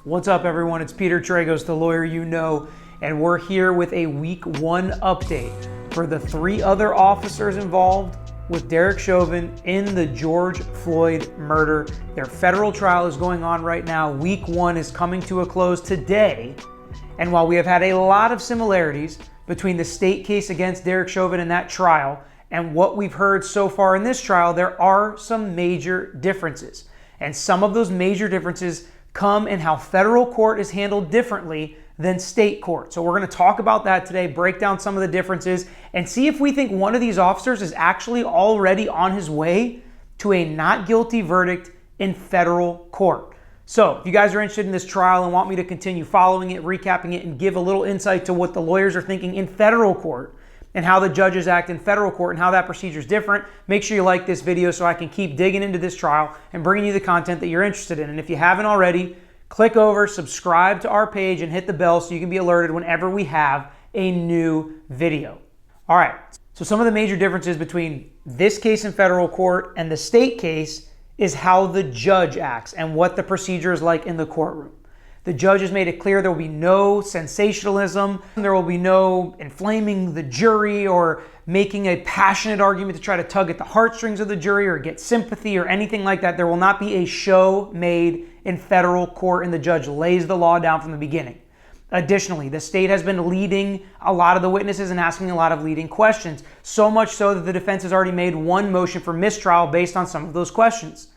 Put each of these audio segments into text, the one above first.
What's up, everyone? It's Peter Tragos, the lawyer you know, and we're here with a week 1 update for the 3 other officers involved with Derek Chauvin in the George Floyd murder. Their federal trial is going on right now. Week 1 is coming to a close today. And while we have had a lot of similarities between the state case against Derek Chauvin and that trial and what we've heard so far in this trial, there are some major differences. And some of those major differences come in how federal court is handled differently than state court. So we're going to talk about that today, break down some of the differences, and see if we think one of these officers is actually already on his way to a not guilty verdict in federal court. So if you guys are interested in this trial and want me to continue following it, recapping it, and give a little insight to what the lawyers are thinking in federal court and how the judges act in federal court and how that procedure is different, make sure you like this video so I can keep digging into this trial and bringing you the content that you're interested in. And if you haven't already, click over, subscribe to our page, and hit the bell so you can be alerted whenever we have a new video. All right, so some of the major differences between this case in federal court and the state case is how the judge acts and what the procedure is like in the courtroom. The judge has made it clear there will be no sensationalism, there will be no inflaming the jury or making a passionate argument to try to tug at the heartstrings of the jury or get sympathy or anything like that. There will not be a show made in federal court, and the judge lays the law down from the beginning. Additionally, the state has been leading a lot of the witnesses and asking a lot of leading questions, so much so that the defense has already made one motion for mistrial based on some of those questions.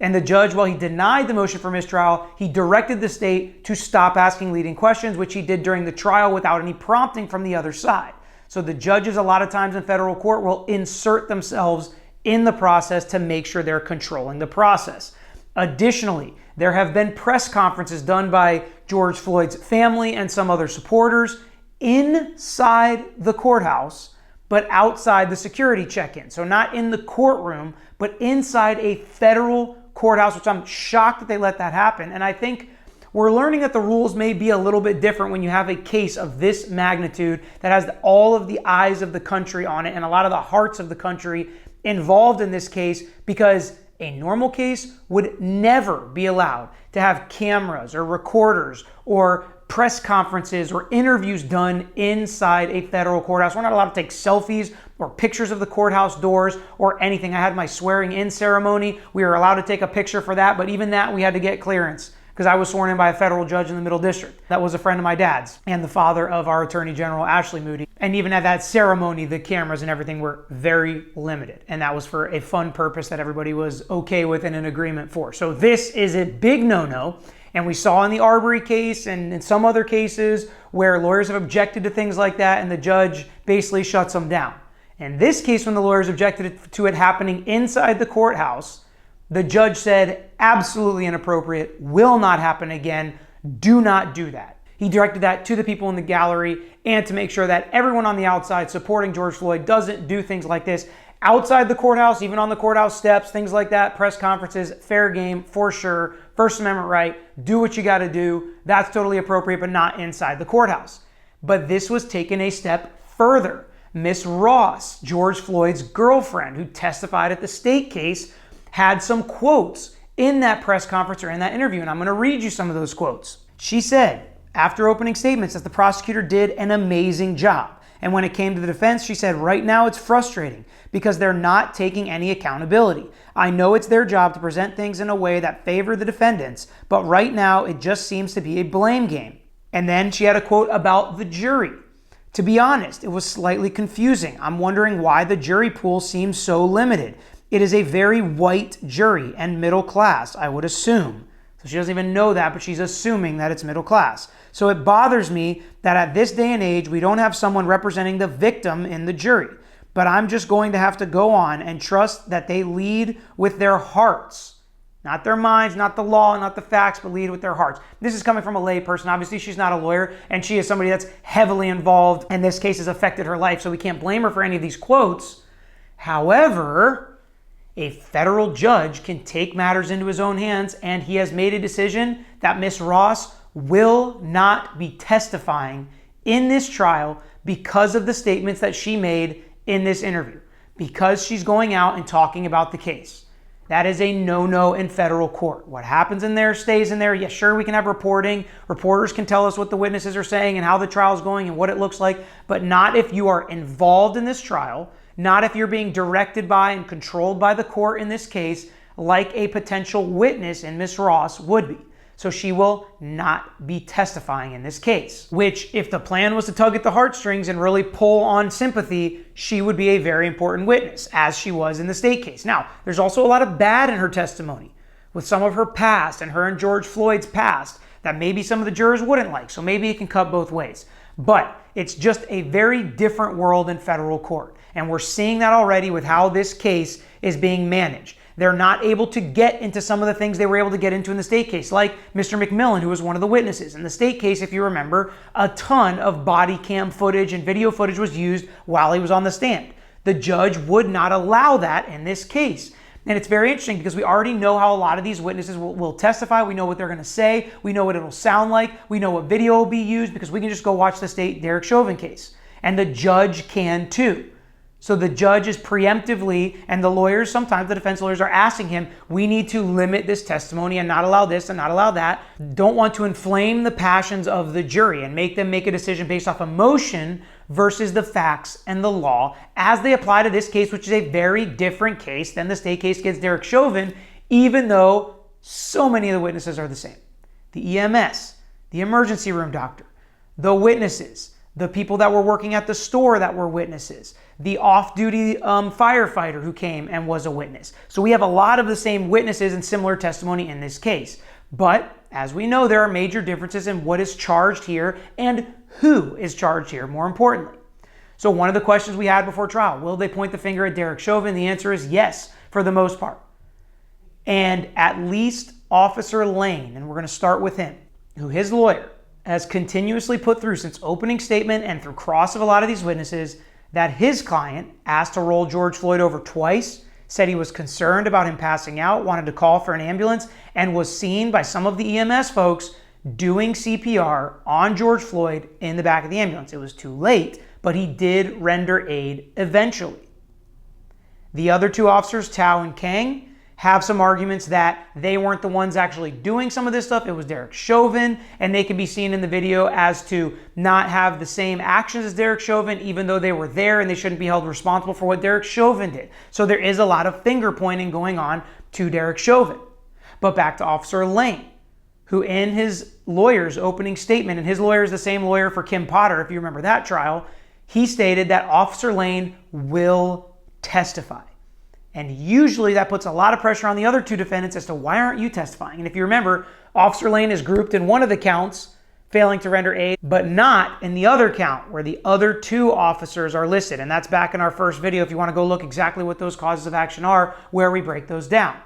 And the judge, while he denied the motion for mistrial, he directed the state to stop asking leading questions, which he did during the trial without any prompting from the other side. So the judges a lot of times in federal court will insert themselves in the process to make sure they're controlling the process. Additionally, there have been press conferences done by George Floyd's family and some other supporters inside the courthouse, but outside the security check-in. So not in the courtroom, but inside a federal courthouse, which I'm shocked that they let that happen. And I think we're learning that the rules may be a little bit different when you have a case of this magnitude that has all of the eyes of the country on it and a lot of the hearts of the country involved in this case, because a normal case would never be allowed to have cameras or recorders or press conferences or interviews done inside a federal courthouse. We're not allowed to take selfies or pictures of the courthouse doors or anything. I had my swearing in ceremony. We were allowed to take a picture for that, but even that we had to get clearance because I was sworn in by a federal judge in the Middle District. That was a friend of my dad's and the father of our Attorney General, Ashley Moody. And even at that ceremony, the cameras and everything were very limited. And that was for a fun purpose that everybody was okay with and in agreement for. So this is a big no-no. And we saw in the Arbery case and in some other cases where lawyers have objected to things like that and the judge basically shuts them down. In this case, when the lawyers objected to it happening inside the courthouse, the judge said, absolutely inappropriate, will not happen again, do not do that. He directed that to the people in the gallery and to make sure that everyone on the outside supporting George Floyd doesn't do things like this outside the courthouse, even on the courthouse steps, things like that, press conferences, fair game for sure, First Amendment right, do what you got to do. That's totally appropriate, but not inside the courthouse. But this was taken a step further. Miss Ross, George Floyd's girlfriend, who testified at the state case, had some quotes in that press conference or in that interview, and I'm going to read you some of those quotes. She said, after opening statements, that the prosecutor did an amazing job. And when it came to the defense, she said, right now it's frustrating because they're not taking any accountability. I know it's their job to present things in a way that favor the defendants, but right now it just seems to be a blame game. And then she had a quote about the jury. To be honest, it was slightly confusing. I'm wondering why the jury pool seems so limited. It is a very white jury and middle class, I would assume. So she doesn't even know that, but she's assuming that it's middle class. So it bothers me that at this day and age, we don't have someone representing the victim in the jury. But I'm just going to have to go on and trust that they lead with their hearts. Not their minds, not the law, not the facts, but lead with their hearts. This is coming from a lay person. Obviously, she's not a lawyer, and she is somebody that's heavily involved, and this case has affected her life, so we can't blame her for any of these quotes. However, a federal judge can take matters into his own hands, and he has made a decision that Miss Ross will not be testifying in this trial because of the statements that she made in this interview, because she's going out and talking about the case. That is a no-no in federal court. What happens in there stays in there. Yeah, sure, we can have reporting. Reporters can tell us what the witnesses are saying and how the trial is going and what it looks like, but not if you are involved in this trial, not if you're being directed by and controlled by the court in this case, like a potential witness in Ms. Ross would be. So she will not be testifying in this case, which if the plan was to tug at the heartstrings and really pull on sympathy, she would be a very important witness, as she was in the state case. Now, there's also a lot of bad in her testimony with some of her past and her and George Floyd's past that maybe some of the jurors wouldn't like. So maybe it can cut both ways. But it's just a very different world in federal court. And we're seeing that already with how this case is being managed. They're not able to get into some of the things they were able to get into in the state case, like Mr. McMillan, who was one of the witnesses. In the state case, if you remember, a ton of body cam footage and video footage was used while he was on the stand. The judge would not allow that in this case. And it's very interesting because we already know how a lot of these witnesses will testify. We know what they're going to say. We know what it'll sound like. We know what video will be used because we can just go watch the state Derek Chauvin case. And the judge can too. So the judge is preemptively, and the lawyers, sometimes the defense lawyers are asking him, we need to limit this testimony and not allow this and not allow that. Don't want to inflame the passions of the jury and make them make a decision based off emotion versus the facts and the law as they apply to this case, which is a very different case than the state case against Derek Chauvin, even though so many of the witnesses are the same. The EMS, the emergency room doctor, the witnesses, the people that were working at the store that were witnesses, the off-duty firefighter who came and was a witness. So we have a lot of the same witnesses and similar testimony in this case. But as we know, there are major differences in what is charged here and who is charged here, more importantly. So one of the questions we had before trial, will they point the finger at Derek Chauvin? The answer is yes, for the most part. And at least Officer Lane, and we're going to start with him, who his lawyer has continuously put through since opening statement and through cross of a lot of these witnesses, that his client asked to roll George Floyd over twice, said he was concerned about him passing out, wanted to call for an ambulance, and was seen by some of the EMS folks doing CPR on George Floyd in the back of the ambulance. It was too late, but he did render aid eventually. The other two officers, Tao and Kang, have some arguments that they weren't the ones actually doing some of this stuff. It was Derek Chauvin, and they can be seen in the video as to not have the same actions as Derek Chauvin, even though they were there and they shouldn't be held responsible for what Derek Chauvin did. So there is a lot of finger pointing going on to Derek Chauvin. But back to Officer Lane, who in his lawyer's opening statement, and his lawyer is the same lawyer for Kim Potter, if you remember that trial, he stated that Officer Lane will testify. And usually that puts a lot of pressure on the other two defendants as to why aren't you testifying? And if you remember, Officer Lane is grouped in one of the counts, failing to render aid, but not in the other count where the other two officers are listed. And that's back in our first video if you want to go look exactly what those causes of action are, where we break those down.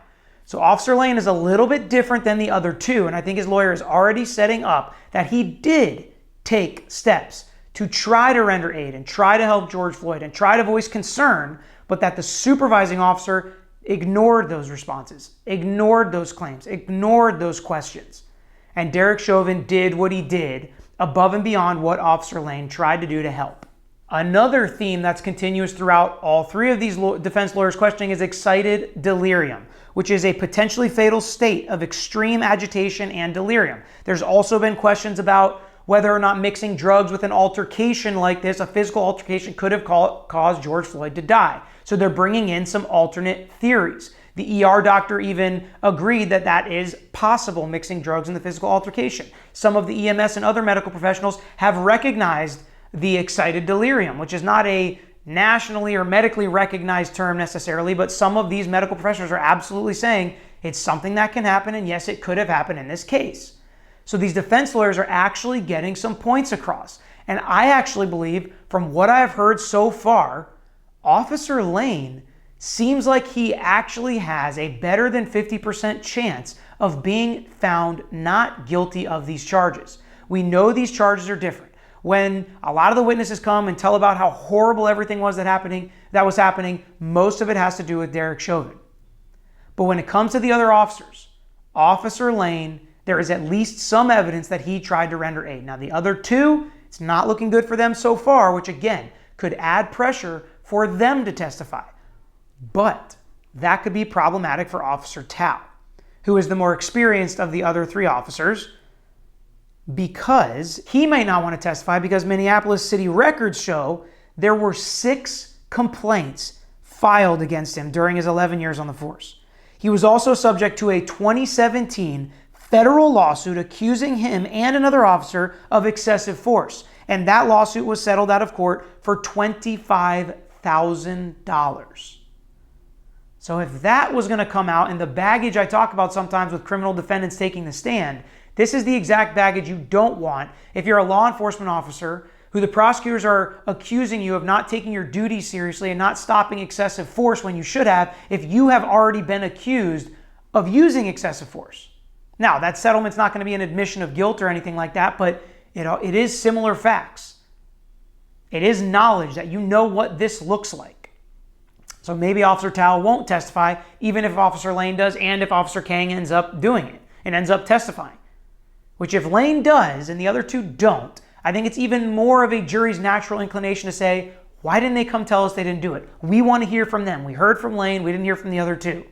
So Officer Lane is a little bit different than the other two, and I think his lawyer is already setting up that he did take steps to try to render aid and try to help George Floyd and try to voice concern, but that the supervising officer ignored those responses, ignored those claims, ignored those questions. And Derek Chauvin did what he did above and beyond what Officer Lane tried to do to help. Another theme that's continuous throughout all three of these defense lawyers' questioning is excited delirium, which is a potentially fatal state of extreme agitation and delirium. There's also been questions about whether or not mixing drugs with an altercation like this, a physical altercation, could have caused George Floyd to die. So they're bringing in some alternate theories. The ER doctor even agreed that that is possible, mixing drugs in the physical altercation. Some of the EMS and other medical professionals have recognized the excited delirium, which is not a nationally or medically recognized term necessarily, but some of these medical professionals are absolutely saying it's something that can happen, and yes, it could have happened in this case. So these defense lawyers are actually getting some points across. And I actually believe, from what I've heard so far, Officer Lane seems like he actually has a better than 50% chance of being found not guilty of these charges. We know these charges are different. When a lot of the witnesses come and tell about how horrible everything was that was happening, most of it has to do with Derek Chauvin. But when it comes to the other officers, Officer Lane, there is at least some evidence that he tried to render aid. Now, the other two, it's not looking good for them so far, which again could add pressure for them to testify. But that could be problematic for Officer Tao, who is the more experienced of the other 3 officers, because he might not want to testify because Minneapolis city records show there were 6 complaints filed against him during his 11 years on the force. He was also subject to a 2017 federal lawsuit accusing him and another officer of excessive force. And that lawsuit was settled out of court for $25,000. So if that was going to come out, and the baggage I talk about sometimes with criminal defendants taking the stand, this is the exact baggage you don't want if you're a law enforcement officer who the prosecutors are accusing you of not taking your duties seriously and not stopping excessive force when you should have, if you have already been accused of using excessive force. Now, that settlement's not going to be an admission of guilt or anything like that, but it is similar facts. It is knowledge that you know what this looks like. So maybe Officer Tao won't testify, even if Officer Lane does, and if Officer Kang ends up doing it and ends up testifying. Which if Lane does and the other 2 don't, I think it's even more of a jury's natural inclination to say, why didn't they come tell us they didn't do it? We want to hear from them. We heard from Lane. We didn't hear from the other 2.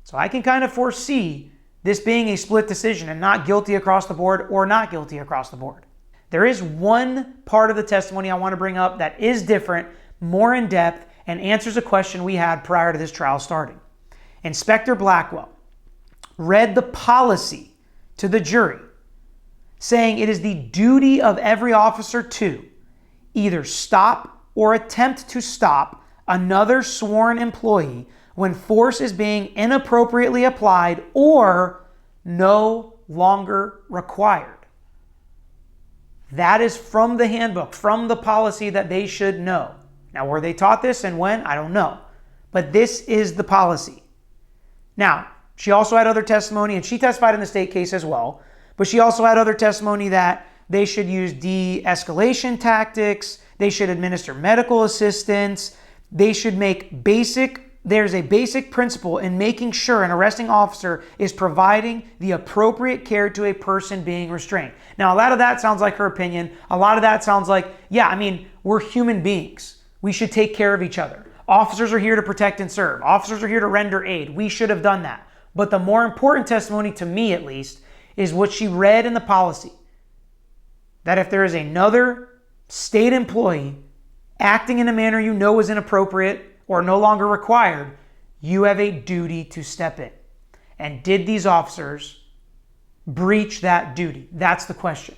So I can kind of foresee this being a split decision and not guilty across the board or not guilty across the board. There is one part of the testimony I want to bring up that is different, more in depth, and answers a question we had prior to this trial starting. Inspector Blackwell read the policy to the jury, saying it is the duty of every officer to either stop or attempt to stop another sworn employee when force is being inappropriately applied or no longer required. That is from the handbook, from the policy that they should know. Now, were they taught this and when? I don't know. But this is the policy. Now, she also had other testimony, and she testified in the state case as well, but she also had other testimony that they should use de-escalation tactics, they should administer medical assistance, they should make there's a basic principle in making sure an arresting officer is providing the appropriate care to a person being restrained. Now, a lot of that sounds like her opinion. A lot of that sounds like, we're human beings. We should take care of each other. Officers are here to protect and serve. Officers are here to render aid. We should have done that. But the more important testimony, to me at least, is what she read in the policy. That if there is another state employee acting in a manner you know is inappropriate or no longer required, you have a duty to step in. And did these officers breach that duty? That's the question.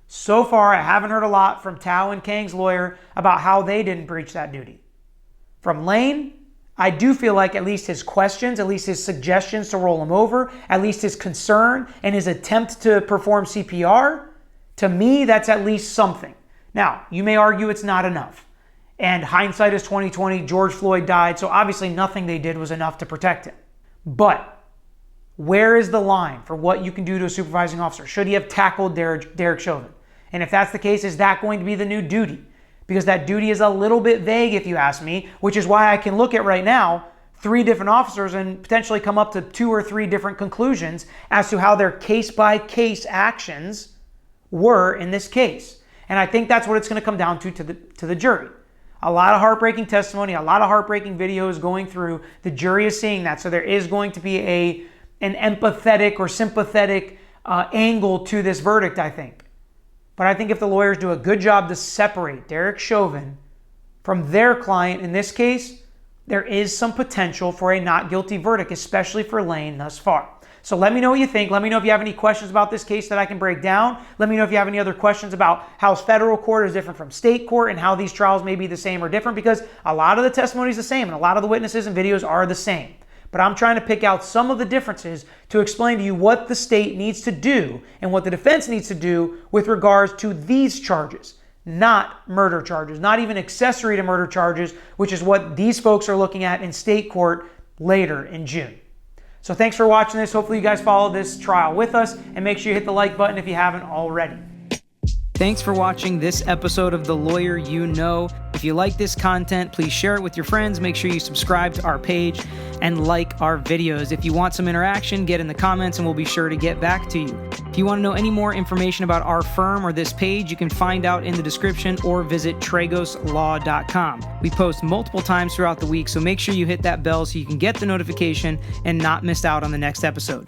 So far, I haven't heard a lot from Tao and Kang's lawyer about how they didn't breach that duty. From Lane, I do feel like at least his questions, at least his suggestions to roll him over, at least his concern and his attempt to perform CPR, to me, that's at least something. Now, you may argue it's not enough. And hindsight is 20/20. George Floyd died, so obviously nothing they did was enough to protect him. But where is the line for what you can do to a supervising officer? Should he have tackled Derek Chauvin? And if that's the case, is that going to be the new duty? Because that duty is a little bit vague, if you ask me, which is why I can look at right now 3 different officers and potentially come up to 2 or 3 different conclusions as to how their case-by-case actions were in this case. And I think that's what it's going to come down to the jury. A lot of heartbreaking testimony, a lot of heartbreaking videos going through. The jury is seeing that. So there is going to be an empathetic or sympathetic angle to this verdict, I think. But I think if the lawyers do a good job to separate Derek Chauvin from their client in this case, there is some potential for a not guilty verdict, especially for Lane thus far. So let me know what you think. Let me know if you have any questions about this case that I can break down. Let me know if you have any other questions about how federal court is different from state court and how these trials may be the same or different, because a lot of the testimony is the same and a lot of the witnesses and videos are the same. But I'm trying to pick out some of the differences to explain to you what the state needs to do and what the defense needs to do with regards to these charges, not murder charges, not even accessory to murder charges, which is what these folks are looking at in state court later in June. So thanks for watching this. Hopefully you guys follow this trial with us, and make sure you hit the like button if you haven't already. Thanks for watching this episode of The Lawyer You Know. If you like this content, please share it with your friends. Make sure you subscribe to our page and like our videos. If you want some interaction, get in the comments and we'll be sure to get back to you. If you want to know any more information about our firm or this page, you can find out in the description or visit tragoslaw.com. We post multiple times throughout the week, so make sure you hit that bell so you can get the notification and not miss out on the next episode.